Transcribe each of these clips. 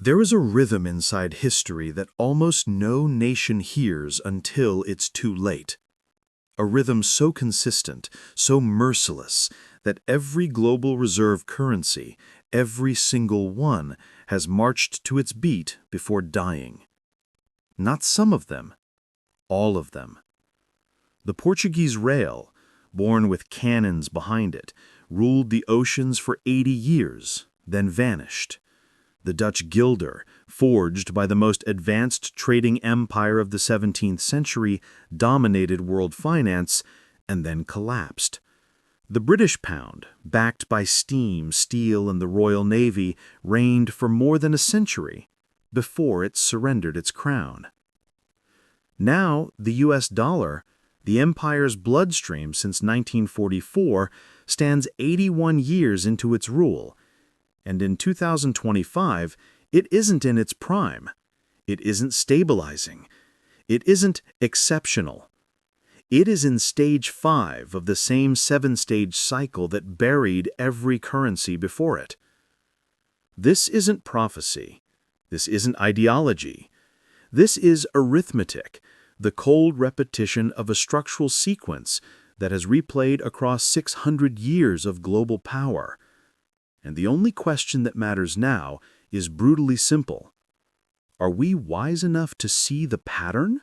There is a rhythm inside history that almost no nation hears until it's too late. A rhythm so consistent, so merciless, that every global reserve currency, every single one, has marched to its beat before dying. Not some of them, all of them. The Portuguese real, born with cannons behind it, ruled the oceans for 80 years, then vanished. The Dutch guilder, forged by the most advanced trading empire of the 17th century, dominated world finance and then collapsed. The British pound, backed by steam, steel, and the Royal Navy, reigned for more than a century before it surrendered its crown. Now, the US dollar, the empire's bloodstream since 1944, stands 81 years into its rule. And in 2025, it isn't in its prime. It isn't stabilizing. It isn't exceptional. It is in stage 5 of the same 7-stage cycle that buried every currency before it. This isn't prophecy. This isn't ideology. This is arithmetic, the cold repetition of a structural sequence that has replayed across 600 years of global power. And the only question that matters now is brutally simple. Are we wise enough to see the pattern?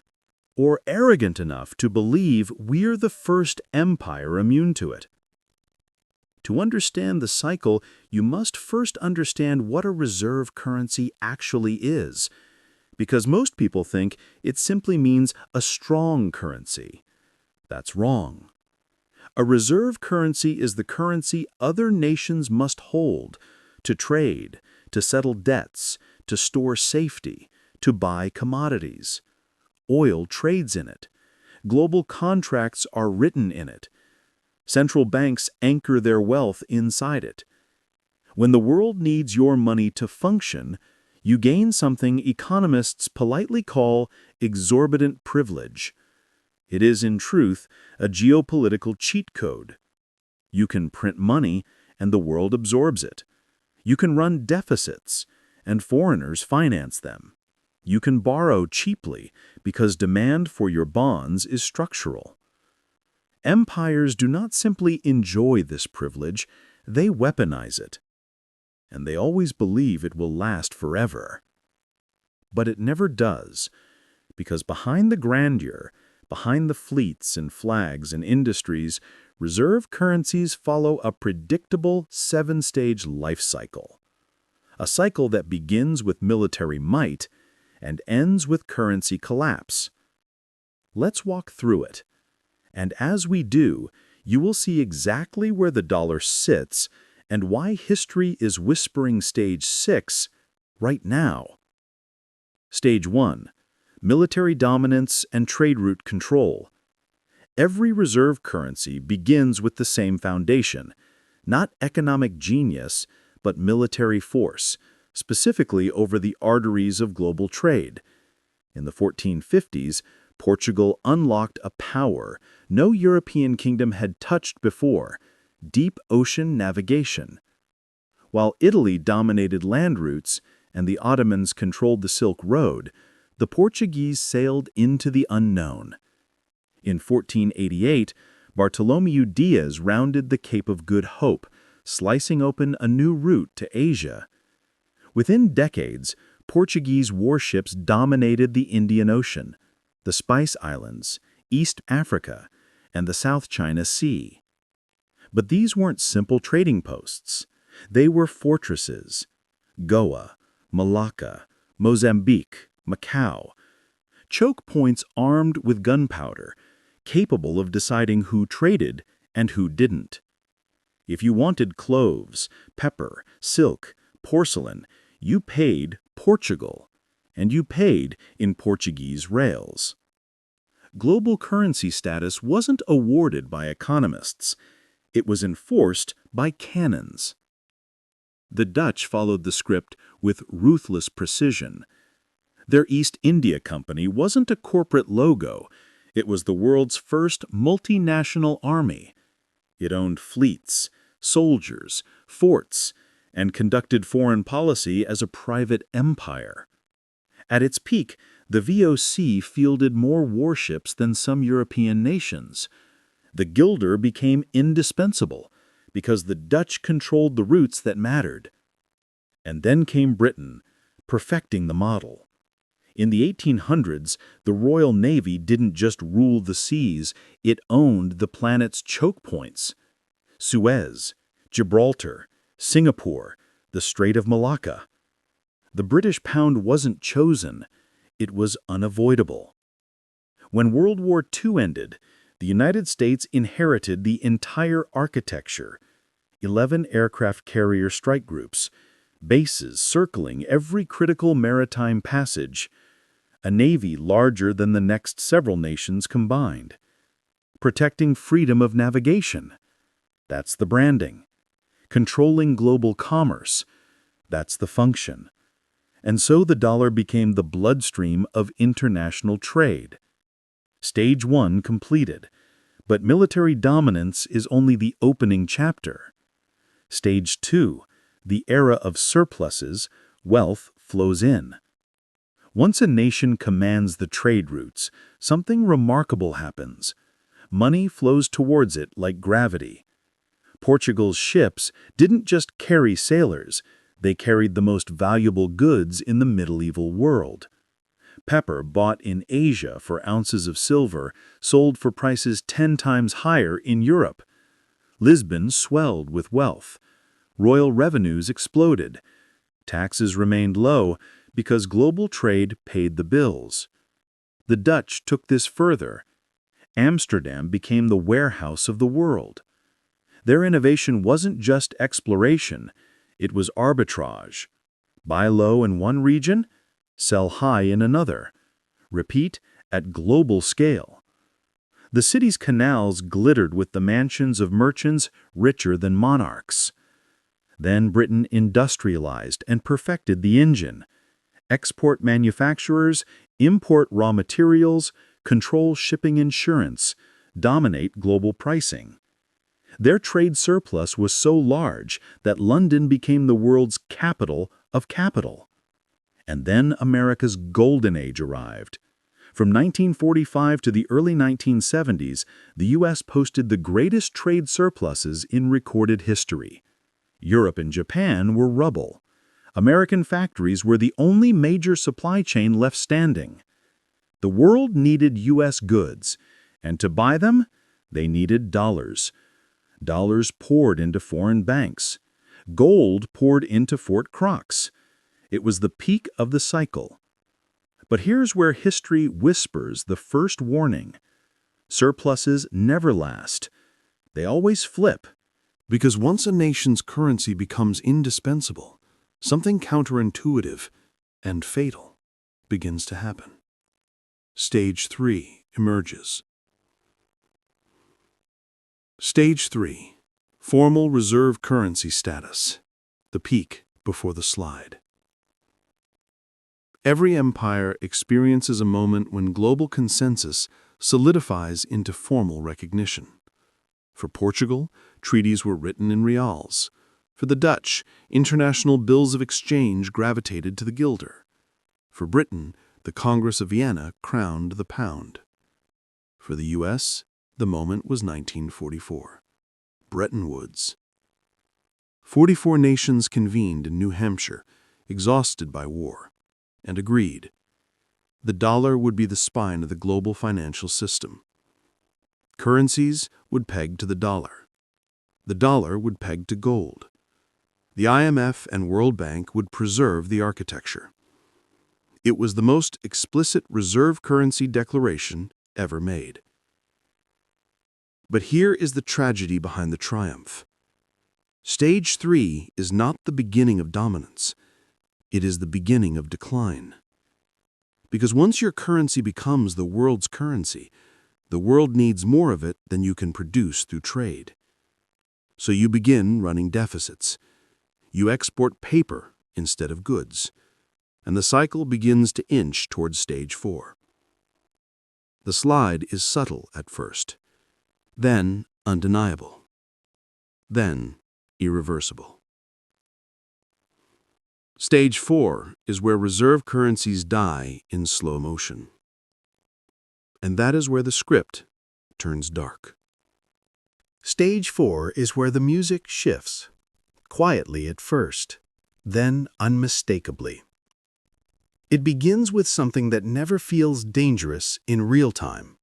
Or arrogant enough to believe we're the first empire immune to it? To understand the cycle, you must first understand what a reserve currency actually is, because most people think it simply means a strong currency. That's wrong. A reserve currency is the currency other nations must hold to trade, to settle debts, to store safety, to buy commodities. Oil trades in it. Global contracts are written in it. Central banks anchor their wealth inside it. When the world needs your money to function, you gain something economists politely call exorbitant privilege. It is, in truth, a geopolitical cheat code. You can print money, and the world absorbs it. You can run deficits, and foreigners finance them. You can borrow cheaply because demand for your bonds is structural. Empires do not simply enjoy this privilege, they weaponize it. And they always believe it will last forever. But it never does, because behind the grandeur, behind the fleets and flags and industries, reserve currencies follow a predictable 7-stage life cycle. A cycle that begins with military might and ends with currency collapse. Let's walk through it. And as we do, you will see exactly where the dollar sits and why history is whispering stage 6 right now. Stage 1. Military dominance and trade route control. Every reserve currency begins with the same foundation, not economic genius, but military force, specifically over the arteries of global trade. In the 1450s, Portugal unlocked a power no European kingdom had touched before: deep ocean navigation. While Italy dominated land routes and the Ottomans controlled the Silk Road, the Portuguese sailed into the unknown. In 1488, Bartolomeu Dias rounded the Cape of Good Hope, slicing open a new route to Asia. Within decades, Portuguese warships dominated the Indian Ocean, the Spice Islands, East Africa, and the South China Sea. But these weren't simple trading posts. They were fortresses. Goa, Malacca, Mozambique, Macau. Choke points armed with gunpowder, capable of deciding who traded and who didn't. If you wanted cloves, pepper, silk, porcelain, you paid Portugal, and you paid in Portuguese reals. Global currency status wasn't awarded by economists. It was enforced by cannons. The Dutch followed the script with ruthless precision. Their East India Company wasn't a corporate logo. It was the world's first multinational army. It owned fleets, soldiers, forts, and conducted foreign policy as a private empire. At its peak, the VOC fielded more warships than some European nations. The guilder became indispensable because the Dutch controlled the routes that mattered. And then came Britain, perfecting the model. In the 1800s, the Royal Navy didn't just rule the seas, it owned the planet's choke points. Suez, Gibraltar, Singapore, the Strait of Malacca. The British pound wasn't chosen, it was unavoidable. When World War II ended, the United States inherited the entire architecture, 11 aircraft carrier strike groups, bases circling every critical maritime passage, a navy larger than the next several nations combined. Protecting freedom of navigation, that's the branding. Controlling global commerce, that's the function. And so the dollar became the bloodstream of international trade. Stage 1 completed, but military dominance is only the opening chapter. Stage 2, the era of surpluses, wealth flows in. Once a nation commands the trade routes, something remarkable happens. Money flows towards it like gravity. Portugal's ships didn't just carry sailors, they carried the most valuable goods in the medieval world. Pepper bought in Asia for ounces of silver sold for prices 10 times higher in Europe. Lisbon swelled with wealth. Royal revenues exploded. Taxes remained low because global trade paid the bills. The Dutch took this further. Amsterdam became the warehouse of the world. Their innovation wasn't just exploration, it was arbitrage. Buy low in one region, sell high in another. Repeat at global scale. The city's canals glittered with the mansions of merchants richer than monarchs. Then Britain industrialized and perfected the engine. Export manufacturers, import raw materials, control shipping insurance, dominate global pricing. Their trade surplus was so large that London became the world's capital of capital. And then America's golden age arrived. From 1945 to the early 1970s, the U.S. posted the greatest trade surpluses in recorded history. Europe and Japan were rubble. American factories were the only major supply chain left standing. The world needed U.S. goods, and to buy them, they needed dollars. Dollars poured into foreign banks. Gold poured into Fort Knox. It was the peak of the cycle. But here's where history whispers the first warning. Surpluses never last. They always flip. Because once a nation's currency becomes indispensable, something counterintuitive and fatal begins to happen. Stage 3 emerges. Stage 3, formal reserve currency status, the peak before the slide. Every empire experiences a moment when global consensus solidifies into formal recognition. For Portugal, treaties were written in reals. For the Dutch, international bills of exchange gravitated to the guilder. For Britain, the Congress of Vienna crowned the pound. For the U.S., the moment was 1944. Bretton Woods. 44 nations convened in New Hampshire, exhausted by war, and agreed. The dollar would be the spine of the global financial system. Currencies would peg to the dollar. The dollar would peg to gold. The IMF and World Bank would preserve the architecture. It was the most explicit reserve currency declaration ever made. But here is the tragedy behind the triumph. Stage 3 is not the beginning of dominance. It is the beginning of decline. Because once your currency becomes the world's currency, the world needs more of it than you can produce through trade. So you begin running deficits. You export paper instead of goods. And the cycle begins to inch towards stage 4. The slide is subtle at first, then undeniable, then irreversible. Stage 4 is where reserve currencies die in slow motion. And that is where the script turns dark. Stage 4 is where the music shifts, quietly at first, then unmistakably. It begins with something that never feels dangerous in real time,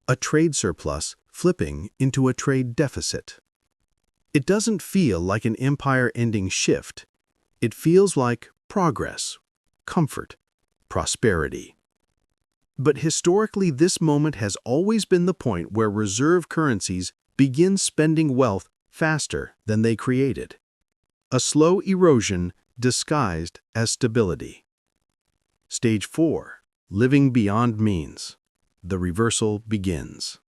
a trade surplus flipping into a trade deficit. It doesn't feel like an empire-ending shift. It feels like progress, comfort, prosperity. But historically, this moment has always been the point where reserve currencies begin spending wealth faster than they created. A slow erosion disguised as stability. Stage 4, living beyond means. The reversal begins.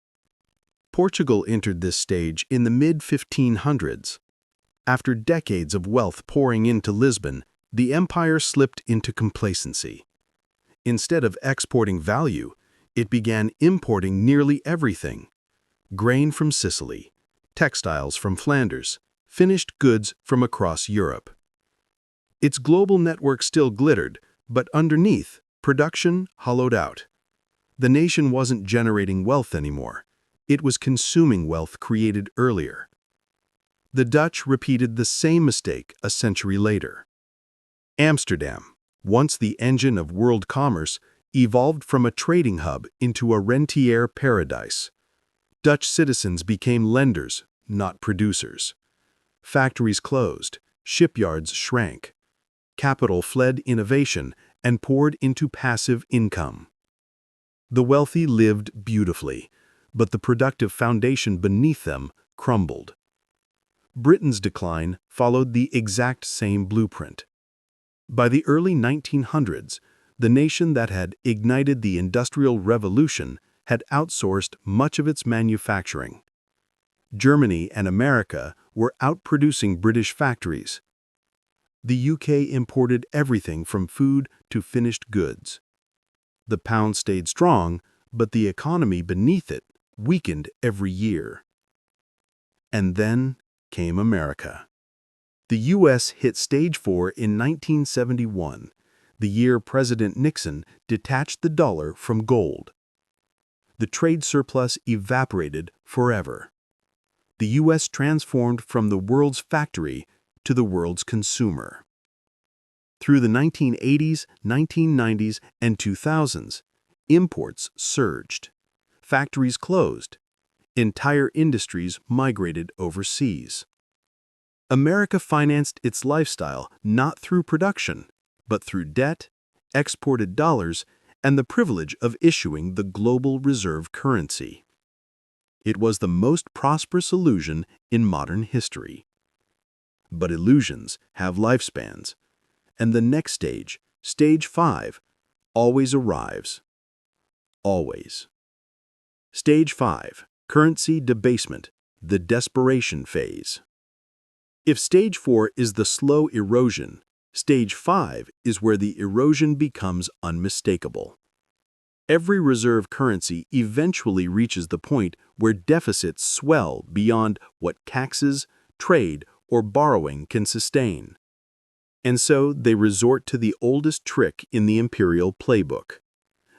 Portugal entered this stage in the mid-1500s. After decades of wealth pouring into Lisbon, the empire slipped into complacency. Instead of exporting value, it began importing nearly everything. Grain from Sicily, textiles from Flanders, finished goods from across Europe. Its global network still glittered, but underneath, production hollowed out. The nation wasn't generating wealth anymore. It was consuming wealth created earlier. The Dutch repeated the same mistake a century later. Amsterdam, once the engine of world commerce, evolved from a trading hub into a rentier paradise. Dutch citizens became lenders, not producers. Factories closed, shipyards shrank. Capital fled innovation and poured into passive income. The wealthy lived beautifully, but the productive foundation beneath them crumbled. Britain's decline followed the exact same blueprint. By the early 1900s, the nation that had ignited the Industrial Revolution had outsourced much of its manufacturing. Germany and America were outproducing British factories. The UK imported everything from food to finished goods. The pound stayed strong, but the economy beneath it weakened every year. And then came America. The U.S. hit stage 4 in 1971, the year President Nixon detached the dollar from gold. The trade surplus evaporated forever. The U.S. transformed from the world's factory to the world's consumer. Through the 1980s, 1990s, and 2000s, imports surged. Factories closed. Entire industries migrated overseas. America financed its lifestyle not through production, but through debt, exported dollars, and the privilege of issuing the global reserve currency. It was the most prosperous illusion in modern history. But illusions have lifespans, and the next stage, stage 5, always arrives. Always. Stage 5, currency debasement, the desperation phase. If stage 4 is the slow erosion, stage 5 is where the erosion becomes unmistakable. Every reserve currency eventually reaches the point where deficits swell beyond what taxes, trade, or borrowing can sustain. And so they resort to the oldest trick in the imperial playbook.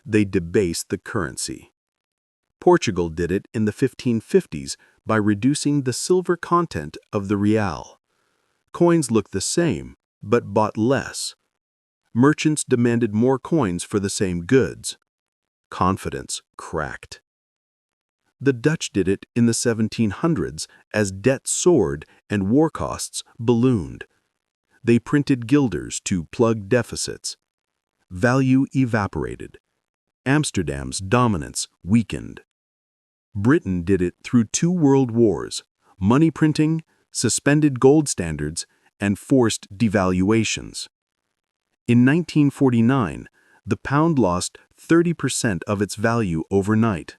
They debase the currency. Portugal did it in the 1550s by reducing the silver content of the real. Coins looked the same, but bought less. Merchants demanded more coins for the same goods. Confidence cracked. The Dutch did it in the 1700s as debt soared and war costs ballooned. They printed guilders to plug deficits. Value evaporated. Amsterdam's dominance weakened. Britain did it through 2 world wars, money printing, suspended gold standards, and forced devaluations. In 1949, the pound lost 30% of its value overnight.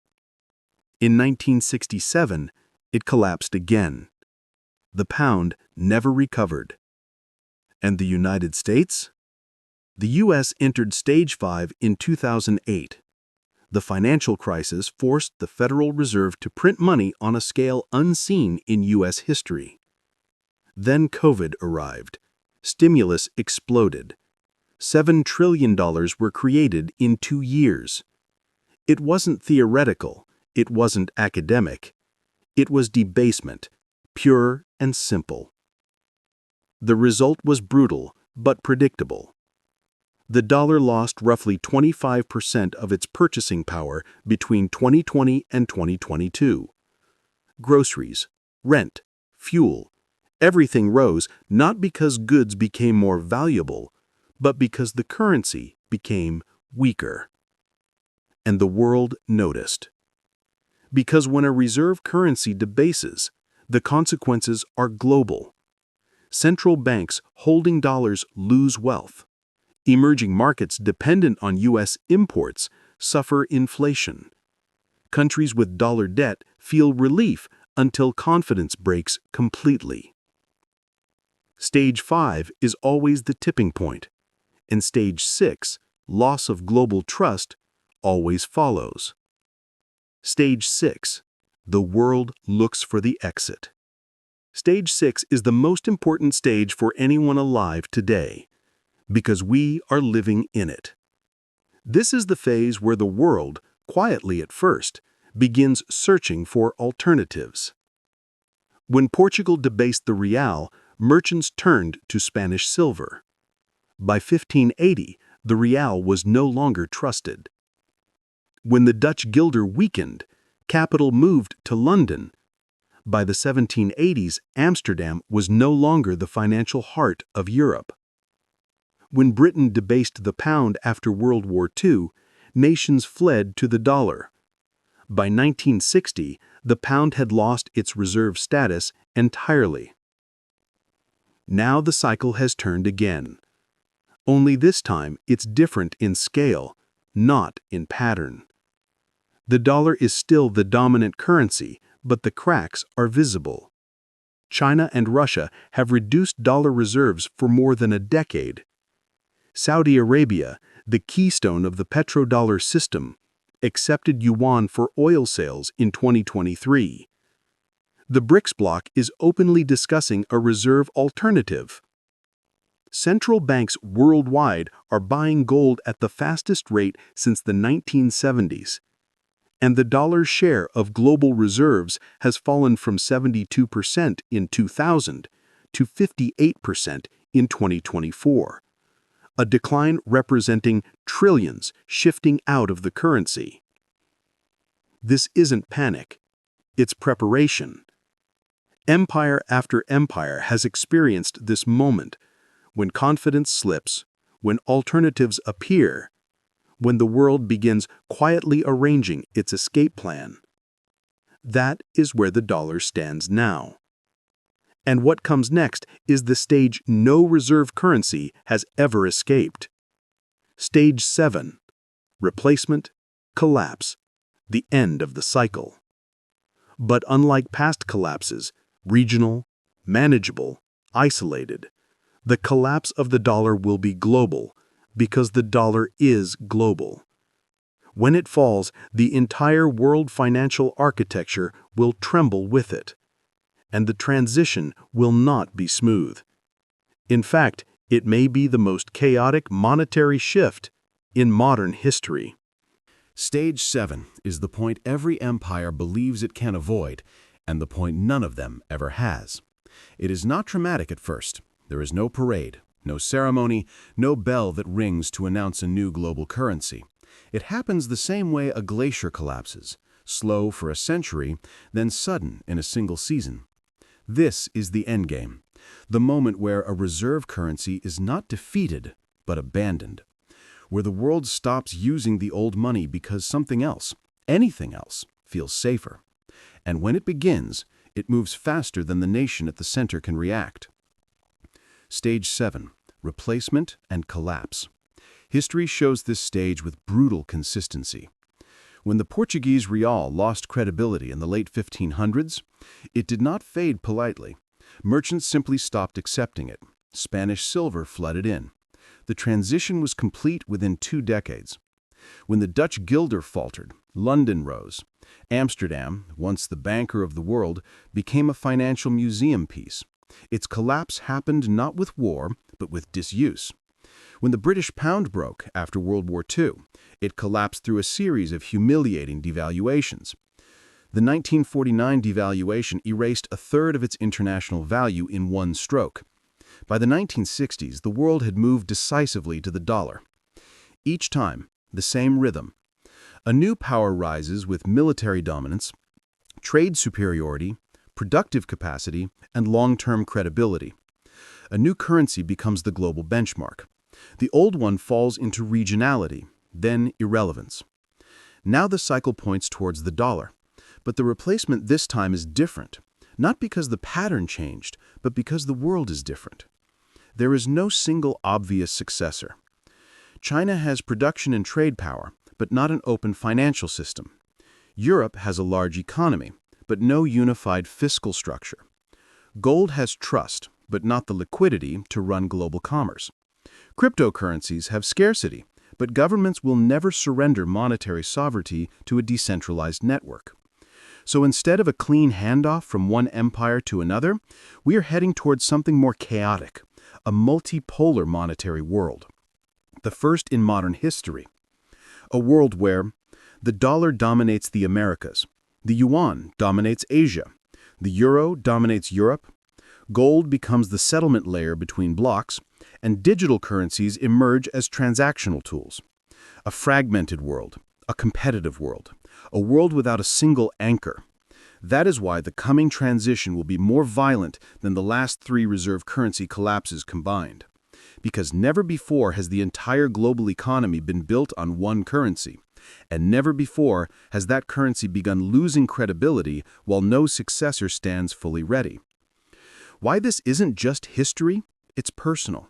In 1967, it collapsed again. The pound never recovered. And the United States? The U.S. entered stage 5 in 2008. The financial crisis forced the Federal Reserve to print money on a scale unseen in U.S. history. Then COVID arrived, Stimulus exploded. $7 trillion were created in 2 years. It wasn't theoretical. It wasn't academic. It was debasement, pure and simple. The result was brutal, but predictable. The dollar lost roughly 25% of its purchasing power between 2020 and 2022. Groceries, rent, fuel, everything rose not because goods became more valuable, but because the currency became weaker. And the world noticed. Because when a reserve currency debases, the consequences are global. Central banks holding dollars lose wealth. Emerging markets dependent on U.S. imports suffer inflation. Countries with dollar debt feel relief until confidence breaks completely. Stage 5 is always the tipping point, and Stage 6, loss of global trust, always follows. Stage 6, the world looks for the exit. Stage 6 is the most important stage for anyone alive today, because we are living in it. This is the phase where the world, quietly at first, begins searching for alternatives. When Portugal debased the real, merchants turned to Spanish silver. By 1580, the real was no longer trusted. When the Dutch guilder weakened, capital moved to London. By the 1780s, Amsterdam was no longer the financial heart of Europe. When Britain debased the pound after World War II, nations fled to the dollar. By 1960, the pound had lost its reserve status entirely. Now the cycle has turned again. Only this time it's different in scale, not in pattern. The dollar is still the dominant currency, but the cracks are visible. China and Russia have reduced dollar reserves for more than a decade. Saudi Arabia, the keystone of the petrodollar system, accepted yuan for oil sales in 2023. The BRICS bloc is openly discussing a reserve alternative. Central banks worldwide are buying gold at the fastest rate since the 1970s. And the dollar's share of global reserves has fallen from 72% in 2000 to 58% in 2024, a decline representing trillions shifting out of the currency. This isn't panic, it's preparation. Empire after empire has experienced this moment, when confidence slips, when alternatives appear, when the world begins quietly arranging its escape plan. That is where the dollar stands now. And what comes next is the stage no reserve currency has ever escaped. Stage 7, replacement, collapse, the end of the cycle. But unlike past collapses, regional, manageable, isolated, the collapse of the dollar will be global, because the dollar is global. When it falls, the entire world financial architecture will tremble with it, and the transition will not be smooth. In fact, it may be the most chaotic monetary shift in modern history. Stage 7 is the point every empire believes it can avoid, and the point none of them ever has. It is not dramatic at first. There is no parade, no ceremony, no bell that rings to announce a new global currency. It happens the same way a glacier collapses, slow for a century, then sudden in a single season. This is the endgame, the moment where a reserve currency is not defeated, but abandoned, where the world stops using the old money because something else, anything else, feels safer. And when it begins, it moves faster than the nation at the center can react. Stage 7, replacement and collapse. History shows this stage with brutal consistency. When the Portuguese real lost credibility in the late 1500s, it did not fade politely. Merchants simply stopped accepting it. Spanish silver flooded in. The transition was complete within 2 decades. When the Dutch guilder faltered, London rose. Amsterdam, once the banker of the world, became a financial museum piece. Its collapse happened not with war, but with disuse. When the British pound broke after World War II, it collapsed through a series of humiliating devaluations. The 1949 devaluation erased a third of its international value in one stroke. By the 1960s, the world had moved decisively to the dollar. Each time, the same rhythm. A new power rises with military dominance, trade superiority, productive capacity, and long-term credibility. A new currency becomes the global benchmark. The old one falls into regionality, then irrelevance. Now the cycle points towards the dollar. But the replacement this time is different, not because the pattern changed, but because the world is different. There is no single obvious successor. China has production and trade power, but not an open financial system. Europe has a large economy, but no unified fiscal structure. Gold has trust, but not the liquidity to run global commerce. Cryptocurrencies have scarcity, but governments will never surrender monetary sovereignty to a decentralized network. So instead of a clean handoff from one empire to another, we are heading towards something more chaotic, a multipolar monetary world. The first in modern history. A world where the dollar dominates the Americas, the yuan dominates Asia, the euro dominates Europe, gold becomes the settlement layer between blocks, and digital currencies emerge as transactional tools. A fragmented world, a competitive world, a world without a single anchor. That is why the coming transition will be more violent than the last 3 reserve currency collapses combined. Because never before has the entire global economy been built on one currency, and never before has that currency begun losing credibility while no successor stands fully ready. Why this isn't just history, it's personal.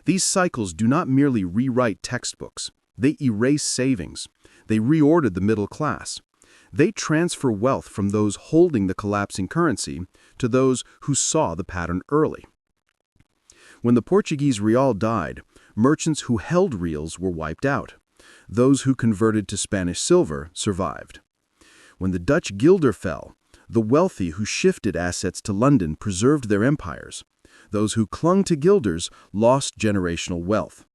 These cycles do not merely rewrite textbooks. They erase savings. They reorder the middle class. They transfer wealth from those holding the collapsing currency to those who saw the pattern early. When the Portuguese real died, merchants who held reals were wiped out. Those who converted to Spanish silver survived. When the Dutch guilder fell, the wealthy who shifted assets to London preserved their empires. Those who clung to guilders lost generational wealth.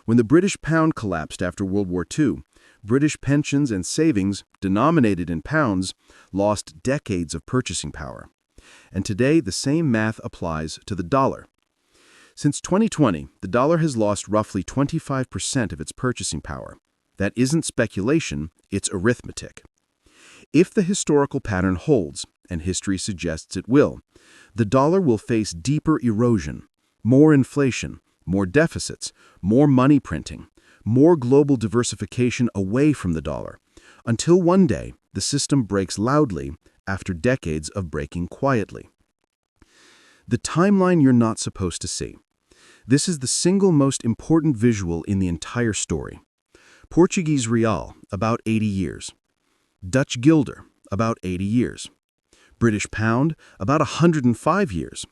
When the British pound collapsed after World War II, British pensions and savings, denominated in pounds, lost decades of purchasing power. And today, the same math applies to the dollar. Since 2020, the dollar has lost roughly 25% of its purchasing power. That isn't speculation, it's arithmetic. If the historical pattern holds, and history suggests it will, the dollar will face deeper erosion, more inflation, more deficits, more money printing, more global diversification away from the dollar, until one day the system breaks loudly after decades of breaking quietly. The timeline you're not supposed to see. This is the single most important visual in the entire story. Portuguese real, about 80 years. Dutch guilder, about 80 years. British pound, about 105 years.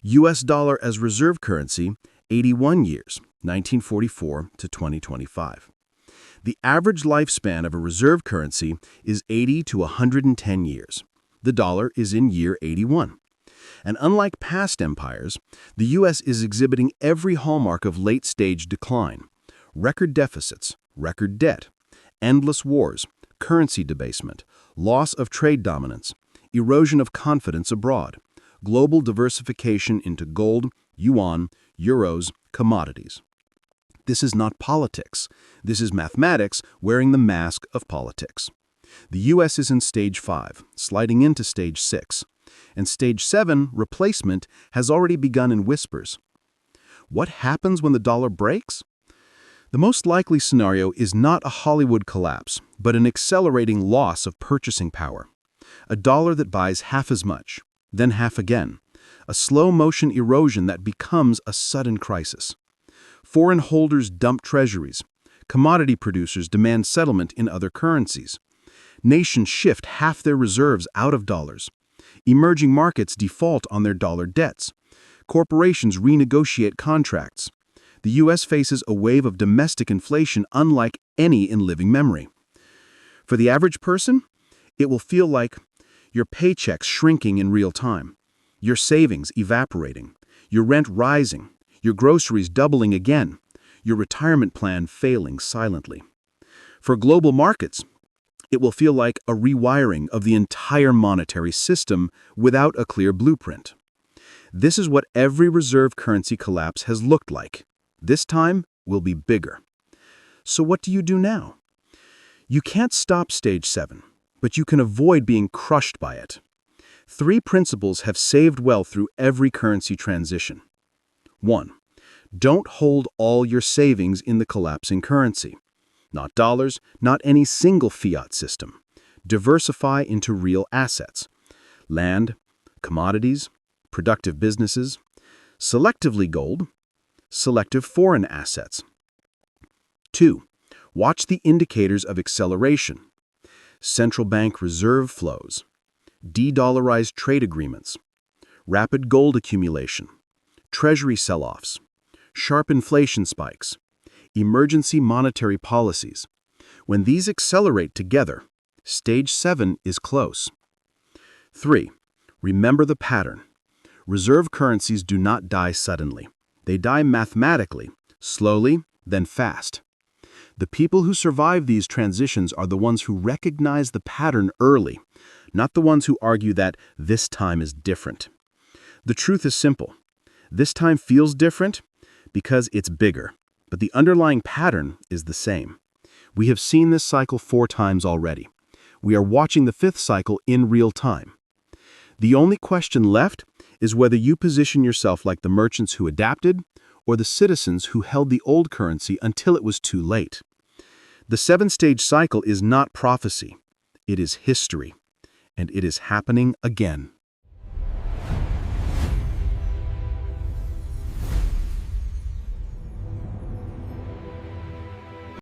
US dollar as reserve currency, 81 years, 1944 to 2025. The average lifespan of a reserve currency is 80 to 110 years. The dollar is in year 81. And unlike past empires, the U.S. is exhibiting every hallmark of late-stage decline. Record deficits, record debt, endless wars, currency debasement, loss of trade dominance, erosion of confidence abroad, global diversification into gold, yuan, euros, commodities. This is not politics. This is mathematics wearing the mask of politics. The U.S. is in stage 5, sliding into stage 6. And stage 7, replacement, has already begun in whispers. What happens when the dollar breaks? The most likely scenario is not a Hollywood collapse, but an accelerating loss of purchasing power. A dollar that buys half as much, then half again. A slow-motion erosion that becomes a sudden crisis. Foreign holders dump treasuries. Commodity producers demand settlement in other currencies. Nations shift half their reserves out of dollars. Emerging markets default on their dollar debts. Corporations renegotiate contracts. The U.S. faces a wave of domestic inflation unlike any in living memory. For the average person, it will feel like your paychecks shrinking in real time, your savings evaporating, your rent rising, your groceries doubling again, your retirement plan failing silently. For global markets, it will feel like a rewiring of the entire monetary system without a clear blueprint. This is what every reserve currency collapse has looked like. This time will be bigger. So what do you do now? You can't stop stage 7, but you can avoid being crushed by it. 3 principles have saved wealth through every currency transition. 1. Don't hold all your savings in the collapsing currency. Not dollars, not any single fiat system. Diversify into real assets. Land, commodities, productive businesses, selectively gold, selective foreign assets. 2. Watch the indicators of acceleration. Central bank reserve flows, de-dollarized trade agreements, rapid gold accumulation, treasury sell-offs, sharp inflation spikes, emergency monetary policies. When these accelerate together, stage 7 is close. 3. Remember the pattern. Reserve currencies do not die suddenly. They die mathematically, slowly, then fast. The people who survive these transitions are the ones who recognize the pattern early, not the ones who argue that this time is different. The truth is simple. This time feels different because it's bigger, but the underlying pattern is the same. We have seen this cycle 4 times already. We are watching the 5th cycle in real time. The only question left is whether you position yourself like the merchants who adapted or the citizens who held the old currency until it was too late. The 7-stage cycle is not prophecy. It is history, and it is happening again.